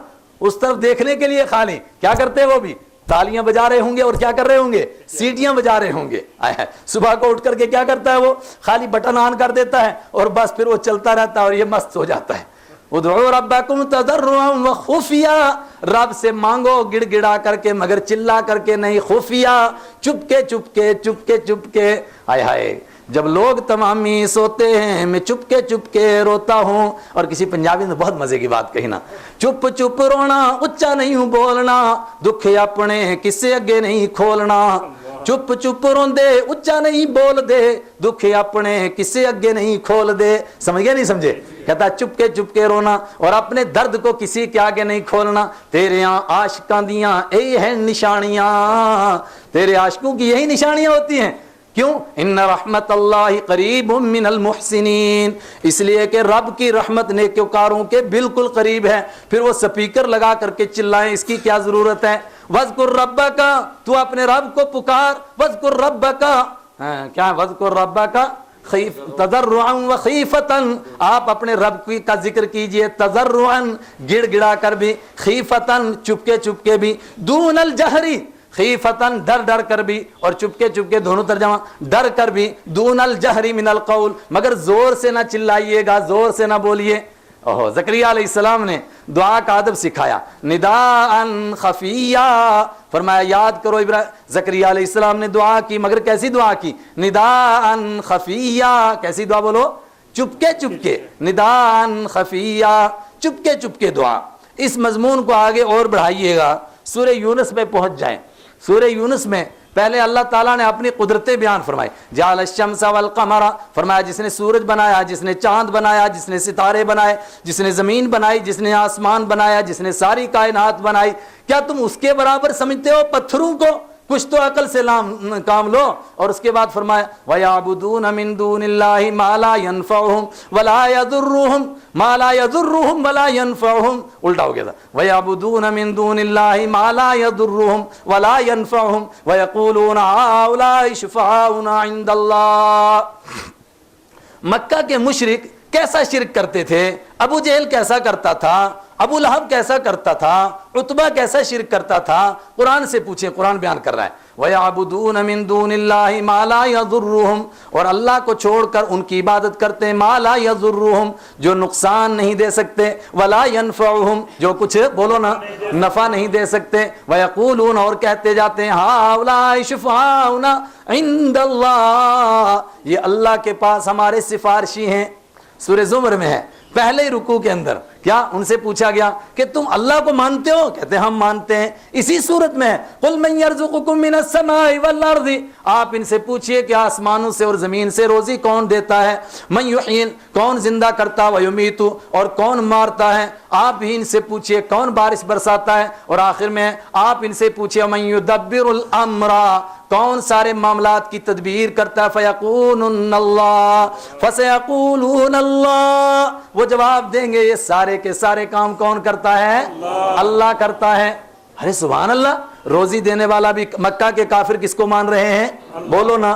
اس طرف دیکھنے کے لیے، خالی کیا کرتے وہ بھی تالیاں بجا رہے ہوں گے اور کیا کر رہے ہوں گے؟ سیٹیاں بجا رہے ہوں گے۔ صبح کو اٹھ کر کے کیا کرتا ہے وہ؟ خالی بٹن آن کر دیتا ہے اور بس پھر وہ چلتا رہتا ہے اور یہ مست ہو جاتا ہے۔ ادعوا ربکم تضرعا وخفیا، رب سے مانگو گڑ گڑا کر کے مگر چلا کر کے نہیں، خفیہ، چپکے چپکے چپکے چپکے۔ ہائے ہائے، جب لوگ تمامی سوتے ہیں میں چپ کے روتا ہوں۔ اور کسی پنجابی نے بہت مزے کی بات کہی نا، چپ چپ رونا اچا نہیں ہوں بولنا، دکھ اپنے کسے اگے نہیں کھولنا۔ چپ چپ روندے اچا نہیں بول دے، دکھ اپنے کسے اگے نہیں کھول دے۔ سمجھ گئے نہیں سمجھے؟ کہتا چپ کے رونا اور اپنے درد کو کسی کے آگے نہیں کھولنا۔ تیرے یہاں عاشقاں دیاں یہی ہیں نشانیاں، تیرے عاشقوں کی یہی نشانیاں ہوتی ہیں۔ کیوں؟ ان رحمت اللہ قریب من المحسنین، اس لیے کہ رب کی رحمت نیکوکاروں کے بالکل قریب ہے۔ پھر وہ سپیکر لگا کر کے چلائیں، اس کی کیا ضرورت ہے؟ وذکر ربک، تو اپنے رب کو پکار۔ وذکر ربک، کیا ہے؟ وذکر ربک تضرعا وخیفتا، آپ اپنے رب کا ذکر کیجئے تضرعا گڑ گڑا کر بھی، خیفتا چپکے بھی، دون الجہری، خیفتن ڈر کر بھی اور چپکے دونوں ترجمہ، ڈر کر بھی، دون الجہری من القول، مگر زور سے نہ چلائیے گا، زور سے نہ بولیے۔ زکریا علیہ السلام نے دعا کا ادب سکھایا، نداء خفیہ، فرمایا یاد کرو زکریا علیہ السلام نے دعا کی، مگر کیسی دعا کی؟ نداء خفیہ، کیسی دعا بولو؟ چپکے، نداء خفیہ، چپکے دعا۔ اس مضمون کو آگے اور بڑھائیے گا، سورہ یونس میں پہنچ جائیں۔ سورہ یونس میں پہلے اللہ تعالیٰ نے اپنی قدرتیں بیان فرمائی، جعل الشمس والقمر، فرمایا جس نے سورج بنایا، جس نے چاند بنایا، جس نے ستارے بنائے، جس نے زمین بنائی، جس نے آسمان بنایا، جس نے ساری کائنات بنائی، کیا تم اس کے برابر سمجھتے ہو پتھروں کو؟ کچھ تو عقل سے کام لو۔ اور اس کے بعد فرمایا وَيَعْبُدُونَ مِن دُونِ اللَّهِ مَا لَا يَنفَعُهُمْ وَلَا يَضُرُّهُمْ مَا لَا يَضُرُّهُمْ وَلَا يَنفَعُهُمْ، الٹا ہو گیا تھا، وَيَعْبُدُونَ مِن دُونِ اللَّهِ مَا لَا يَضُرُّهُمْ وَلَا يَنفَعُهُمْ وَيَقُولُونَ هَؤُلَاءِ شُفَعَاؤُنَا عِندَ اللَّهِ۔ مکہ کے مشرک کیسا شرک کرتے تھے؟ ابو جہل کیسا کرتا تھا؟ ابو لہب کیسا کرتا تھا؟ عتبہ کیسا شرک کرتا تھا؟ قرآن سے پوچھیں، قرآن بیان کر رہا ہے وَيَعْبُدُونَ مِن دُونِ اللَّهِ مَا لَا يَضُرُّهُمْ، اور اللہ کو چھوڑ کر ان کی عبادت کرتے ہیں، مَا لَا يَضُرُّهُمْ، جو نقصان نہیں دے سکتے، وَلَا يَنفَعُهُمْ، جو کچھ بولو نا نفع نہیں دے سکتے، وَيَقُولُونَ، اور کہتے جاتے ہیں هَؤُلَاءِ شُفَعَاؤُنَا عِندَ اللَّهِ، یہ اللہ کے پاس ہمارے سفارشی ہیں۔ سورہ زمر میں ہے، پہلے رکوع کے اندر کیا ان سے پوچھا گیا کہ تم اللہ کو مانتے ہو؟ کہتے ہیں ہم مانتے ہیں۔ اسی صورت میں قُلْ مَن يَرْزُقُكُم مِّنَ السَّمَاءِ وَالْأَرْضِ، آپ ان سے پوچھئے کہ آسمانوں سے اور زمین سے روزی کون دیتا ہے؟ مَن يُحْيِي، کون زندہ کرتا، وَيُمِيتُ، اور کون مارتا ہے؟ آپ بھی ان سے پوچھئے کون بارش برساتا ہے؟ اور آخر میں آپ ان سے پوچھئے مَن يُدَبِّرُ الْأَمْرَ، کون سارے معاملات کی تدبیر کرتا ہے؟ فَيَقُولُنَّ اللَّهُ فَسَيَقُولُونَ اللَّهُ، وہ جواب دیں گے یہ سارے کے سارے کام کون کرتا ہے؟ اللہ کرتا ہے۔ ارے سبحان اللہ، روزی دینے والا بھی مکہ کے کافر کس کو مان رہے ہیں؟ بولو نا،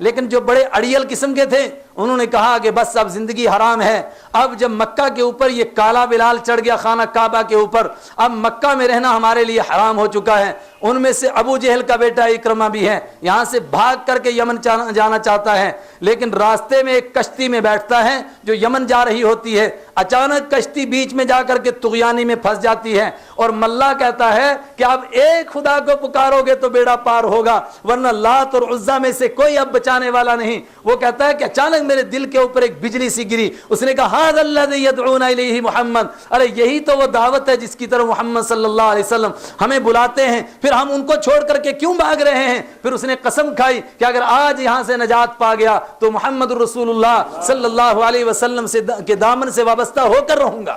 لیکن جو بڑے اڑیل قسم کے تھے انہوں نے کہا کہ بس اب زندگی حرام ہے. اب جب مکہ کے اوپر یہ کالا بلال چڑھ گیا خانہ کعبہ کے اوپر, اب مکہ میں رہنا ہمارے لیے حرام ہو چکا ہے. ان میں سے ابو جہل کا بیٹا اکرمہ بھی ہے, یہاں سے بھاگ کر کے یمن جانا چاہتا ہے, لیکن راستے میں ایک کشتی میں بیٹھتا ہے جو یمن جا رہی ہوتی ہے. اچانک کشتی بیچ میں جا کر کے طغیانی میں پھنس جاتی ہے اور ملا کہتا ہے کہ اب ایک خدا کو پکارو گے تو بیڑا پار ہوگا, ورنہ لات اور عزا میں سے کوئی اب بچانے والا نہیں. وہ کہتا ہے کہ اچانک میرے دل کے اوپر ایک بجلی سی گری. اس نے کہا ھذا الذی یدعون الیہ محمد, ارے یہی تو وہ دعوت ہے جس کی طرف محمد صلی اللہ علیہ وسلم ہمیں بلاتے ہیں, پھر ہم ان کو چھوڑ کر کے کیوں بھاگ رہے ہیں. پھر اس نے قسم کھائی کہ اگر آج یہاں سے نجات پا گیا تو محمد رسول اللہ صلی اللہ علیہ وسلم کے دامن سے وابستہ ہو کر رہوں گا.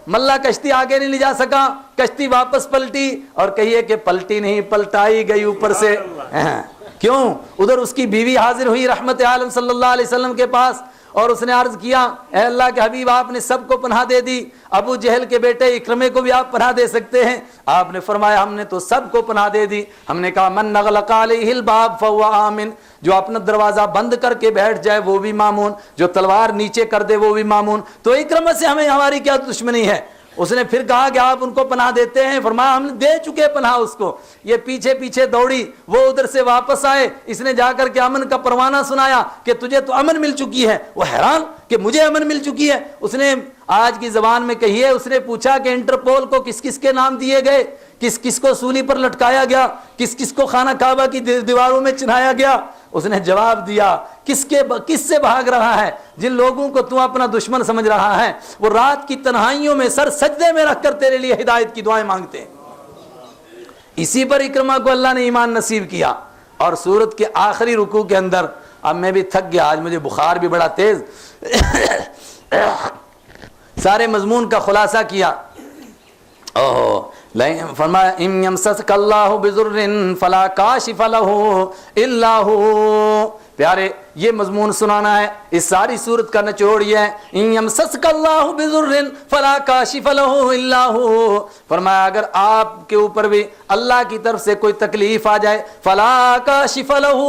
ملا کشتی آگے نہیں لے جا سکا, کشتی واپس پلٹی, اور کہیے کہ پلٹی نہیں پلٹائی گئی اوپر سے. کیوں؟ ادھر اس کی بیوی حاضر ہوئی رحمت عالم صلی اللہ علیہ وسلم کے پاس, اور اس نے عرض کیا اے اللہ کے حبیب آپ نے سب کو پناہ دے دی, ابو جہل کے بیٹے اکرمے کو بھی آپ پناہ دے سکتے ہیں. آپ نے فرمایا ہم نے تو سب کو پناہ دے دی. ہم نے کہا من نغلق علیہ الباب فہو آمن, جو اپنا دروازہ بند کر کے بیٹھ جائے وہ بھی مامون, جو تلوار نیچے کر دے وہ بھی مامون. تو اکرمہ سے ہماری کیا دشمنی ہے؟ اس نے پھر کہا کہ آپ ان کو پناہ دیتے ہیں. فرمایا ہم نے دے چکے پناہ اس کو. یہ پیچھے پیچھے دوڑی, وہ ادھر سے واپس آئے, اس نے جا کر کے امن کا پروانہ سنایا کہ تجھے تو امن مل چکی ہے. وہ حیران کہ مجھے امن مل چکی ہے. اس نے آج کی زبان میں کہیے, اس نے پوچھا کہ انٹرپول کو کس کس کے نام دیے گئے, کس کس کو سولی پر لٹکایا گیا, کس کس کو خانہ کعبہ کی دیواروں میں چنایا گیا. اس نے جواب دیا کس سے بھاگ رہا ہے؟ جن لوگوں کو تو اپنا دشمن سمجھ رہا ہے وہ رات کی تنہائیوں میں سر سجدے میں رکھ کر تیرے لیے ہدایت کی دعائیں مانگتے ہیں. اسی پر اکرمہ کو اللہ نے ایمان نصیب کیا. اور سورت کے آخری رکوع کے اندر, اب میں بھی تھک گیا, آج مجھے بخار بھی بڑا تیز, سارے مضمون کا خلاصہ کیا. فرمایا ان یمسسک اللہ بضر فلا کاشف لہ الا ہو. پیارے یہ مضمون سنانا ہے, اس ساری صورت کا نچوڑ یہ ہے ان یمسسک اللہ بضر فلا کاشف لہ الا ہو. فرمایا اگر آپ کے اوپر بھی اللہ کی طرف سے کوئی تکلیف آ جائے, فلا کاشف لہ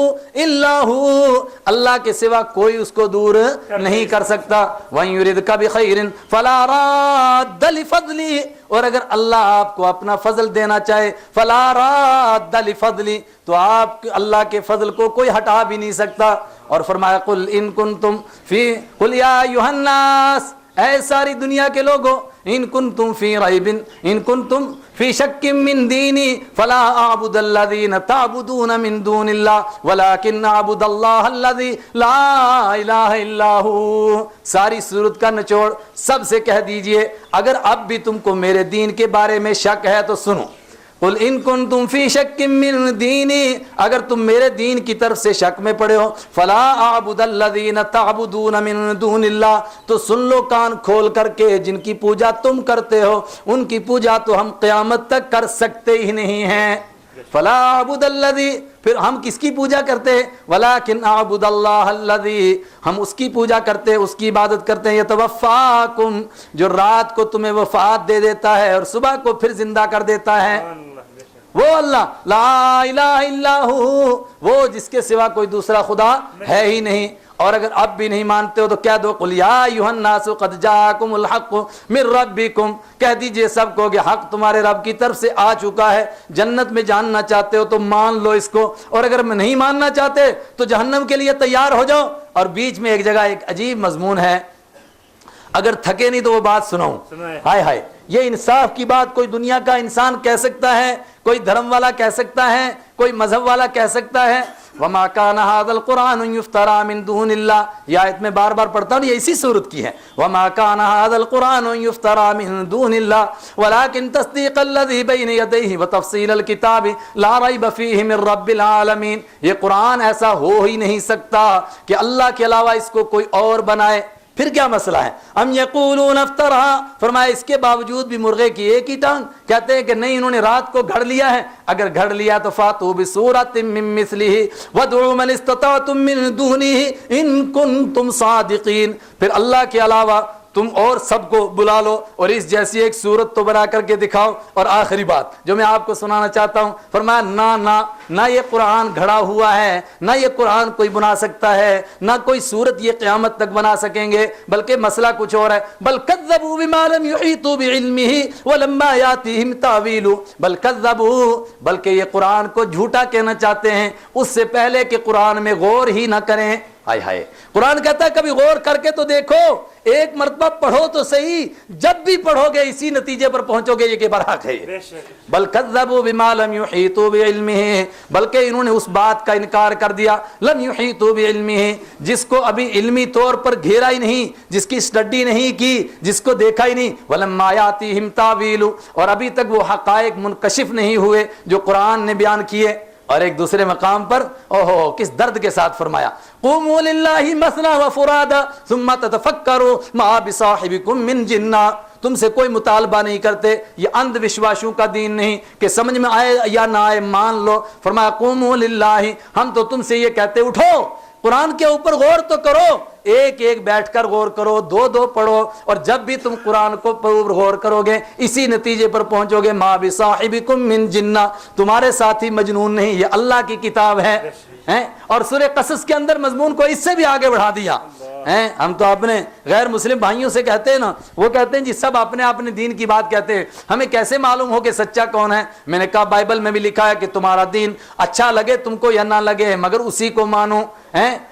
الا ہو, اللہ کے سوا کوئی اس کو دور نہیں کر سکتا. وَإِن يُرِدْكَ بِخَيْرٍ فَلَا رَادَّ لِفَضْلِهِ, اور اگر اللہ آپ کو اپنا فضل دینا چاہے, فَلَا رَادَّ لِفَضْلِهِ, تو آپ اللہ کے فضل کو کوئی ہٹا بھی نہیں سکتا. اور فرمایا قُلْ إِن كُنْتُمْ فِي قُلْ يَا أَيُّهَا النَّاسِ, اے ساری دنیا کے لوگوں, ان کنتم فی ریب ان کنتم فی شک من دینی فلا اعبد الذین تعبدون من دون اللہ ولکن اعبد اللہ الذی لا الہ الا ہو. ساری صورت کا نچوڑ سب سے کہہ دیجئے, اگر اب بھی تم کو میرے دین کے بارے میں شک ہے تو سنو. قل ان کنتم فی شک من دینی, اگر تم میرے دین کی طرف سے شک میں پڑے ہو, فلا اعبد الذین تعبدون من دون اللہ, تو سن لو کان کھول کر کے, جن کی پوجا تم کرتے ہو ان کی پوجا تو ہم قیامت تک کر سکتے ہی نہیں ہیں. فلا اعبد الذی, پھر ہم کس کی پوجا کرتے ہیں؟ ولکن اعبد اللہ الذی, ہم اس کی پوجا کرتے ہیں, اس کی عبادت کرتے ہیں. یتوفاکم, جو رات کو تمہیں وفات دے دیتا ہے اور صبح کو پھر زندہ کر دیتا ہے, وہ اللہ لا الہ الا ہو, وہ جس کے سوا کوئی دوسرا خدا ہے ہی نہیں. اور اگر اب بھی نہیں مانتے ہو تو کہہ دو قل یا ایھا الناس قد جاءکم الحق من ربکم, کہہ دیجئے سب کو کہ حق تمہارے رب کی طرف سے آ چکا ہے. جنت میں جاننا چاہتے ہو تو مان لو اس کو, اور اگر نہیں ماننا چاہتے تو جہنم کے لیے تیار ہو جاؤ. اور بیچ میں ایک جگہ ایک عجیب مضمون ہے, اگر تھکے نہیں تو وہ بات سناؤں. ہائے ہائے, یہ انصاف کی بات کوئی دنیا کا انسان کہہ سکتا ہے, کوئی دھرم والا کہہ سکتا ہے, کوئی مذہب والا کہہ سکتا ہے. وما كان هذا القرآن يفترى من دون الله, یہ آیت میں بار بار پڑھتا ہوں, یہ اسی صورت کی ہے. وما كان هذا القرآن يفترى من دون الله ولكن تصديق الذي بين يديه وتفصيل الكتاب لا ريب فيه من رب العالمين. یہ قرآن ایسا ہو ہی نہیں سکتا کہ اللہ کے علاوہ اس کو کوئی اور بنائے. پھر کیا مسئلہ ہے؟ ام یقولون افترا, فرمایا اس کے باوجود بھی مرغے کی ایک ہی ٹانگ, کہتے ہیں کہ نہیں انہوں نے رات کو گھڑ لیا ہے. اگر گھڑ لیا تو فاتوا بسورۃ من مثلہ وادعوا من استطعتم من دونہ ان کنتم صادقین, پھر اللہ کے علاوہ تم اور سب کو بلا لو اور اس جیسی ایک صورت تو بنا کر کے دکھاؤ. اور آخری بات جو میں آپ کو سنانا چاہتا ہوں، فرمایا نہ یہ قرآن گھڑا ہوا ہے، نہ یہ قرآن کوئی بنا سکتا ہے، نہ کوئی صورت یہ قیامت تک بنا سکیں گے، بلکہ مسئلہ کچھ اور ہے. بل کذبوا بما لم يحيطوا بعلمه ولما ياتهم تاويل. بل کذبوا، بلکہ یہ قرآن کو جھوٹا کہنا چاہتے ہیں اس سے پہلے کہ قرآن میں غور ہی نہ کریں. ہائے ہائے، قرآن کہتا ہے کبھی غور کر کے تو دیکھو، ایک مرتبہ پڑھو تو صحیح، جب بھی پڑھو گے اسی نتیجے پر پہنچو گے یہ کہ برحق ہے. بل کذبوا بما لم يحيطوا بعلمه، بلکہ انہوں نے اس بات کا انکار کر دیا لم يحيطوا بعلمه، جس کو ابھی علمی طور پر گھیرا ہی نہیں، جس کی اسٹڈی نہیں کی، جس کو دیکھا ہی نہیں. ولما ياتهم تاويل، اور ابھی تک وہ حقائق منکشف نہیں ہوئے جو قرآن نے بیان کیے. اور ایک دوسرے مقام پر اوہو کس درد کے ساتھ فرمایا قوموا للہ مثنى وفرادا ثم تتفکروا ما بصاحبکم من جنہ. تم سے کوئی مطالبہ نہیں کرتے، یہ اندھ وشواسوں کا دین نہیں کہ سمجھ میں آئے یا نہ آئے مان لو. فرمایا قوموا للہ، ہم تو تم سے یہ کہتے اٹھو قرآن کے اوپر غور تو کرو، ایک ایک بیٹھ کر غور کرو، دو دو پڑھو، اور جب بھی تم قرآن کو پر غور کرو گے اسی نتیجے پر پہنچو گے ما بصاحبکم من جنہ، تمہارے ساتھی مجنون نہیں، یہ اللہ کی کتاب ہے. اور سورہ قصص کے اندر مضمون کو اس سے بھی آگے بڑھا دیا. ہم تو اپنے غیر مسلم بھائیوں سے کہتے ہیں نا، وہ کہتے ہیں جی سب اپنے اپنے دین کی بات کہتے ہیں، ہمیں کیسے معلوم ہو کہ سچا کون ہے؟ میں نے کہا بائبل میں بھی لکھا ہے کہ تمہارا دین اچھا لگے تم کو یا نہ لگے مگر اسی کو مانو.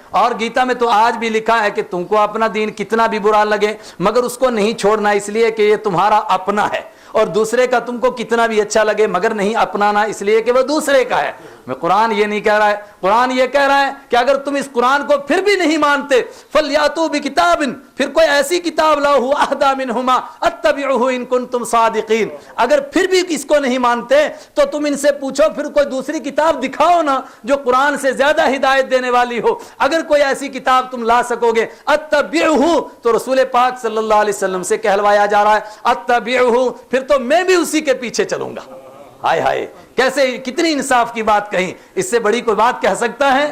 اور گیتا میں تو آج بھی لکھا ہے کہ تم کو اپنا دین کتنا بھی برا لگے مگر اس کو نہیں چھوڑنا، اس لیے کہ یہ تمہارا اپنا ہے. اور دوسرے کا تم کو کتنا بھی اچھا لگے مگر نہیں اپنانا، اس لیے کہ وہ دوسرے کا ہے. میں قرآن یہ نہیں کہہ رہا ہے، قرآن یہ کہہ رہا ہے کہ اگر تم اس قرآن کو پھر بھی نہیں مانتے فَلْيَأْتُوا بِكِتَابٍ، پھر کوئی ایسی کتاب لاؤ هُوَ أَهْدَىٰ مِنْهُمَا أَتَّبِعُهُ إِن كُنتُمْ صَادِقِينَ. اگر پھر بھی اس کو نہیں مانتے تو تم ان سے پوچھو پھر کوئی دوسری کتاب دکھاؤ نا جو قرآن سے زیادہ ہدایت دینے والی ہو. اگر کوئی ایسی کتاب تم لا سکو گے أَتَّبِعُهُ، تو رسول پاک صلی اللہ علیہ وسلم سے کہلوایا جا رہا ہے أَتَّبِعُهُ، پھر تو میں بھی اسی کے پیچھے چلوں گا. ہائے ہائے، کیسے کتنی انصاف کی بات کہیں، اس سے بڑی کوئی بات کہہ سکتا ہے؟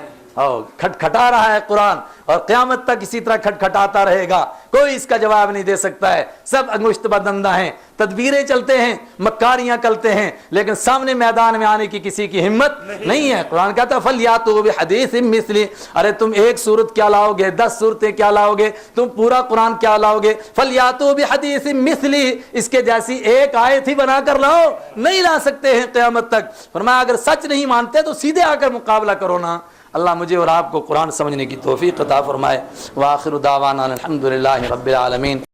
کھٹکھٹا رہا ہے قرآن اور قیامت تک اسی طرح کھٹکھٹاتا رہے گا، کوئی اس کا جواب نہیں دے سکتا ہے. سب انگشت بدندہ ہیں، تدبیریں چلتے ہیں، مکاریاں کرتے ہیں، لیکن سامنے میدان میں آنے کی کسی کی ہمت نہیں ہے. قرآن کہتا ہے فَلْيَأْتُوا بِحَدِيثٍ مِثْلِهِ، ارے تم ایک صورت کیا لاؤ گے، 10 صورتیں کیا لاؤ گے، تم پورا قرآن کیا لاؤ گے؟ فَلْيَأْتُوا بِحَدِيثٍ مِثْلِهِ، اس کے جیسی ایک آیت ہی بنا کر لاؤ، نہیں لا سکتے ہیں قیامت تک. فرمایا اگر سچ نہیں مانتے تو سیدھے آ کر مقابلہ کرو نا. اللہ مجھے اور آپ کو قرآن سمجھنے کی توفیق عطا فرمائے. وآخر دعوانا الحمدللہ رب العالمین.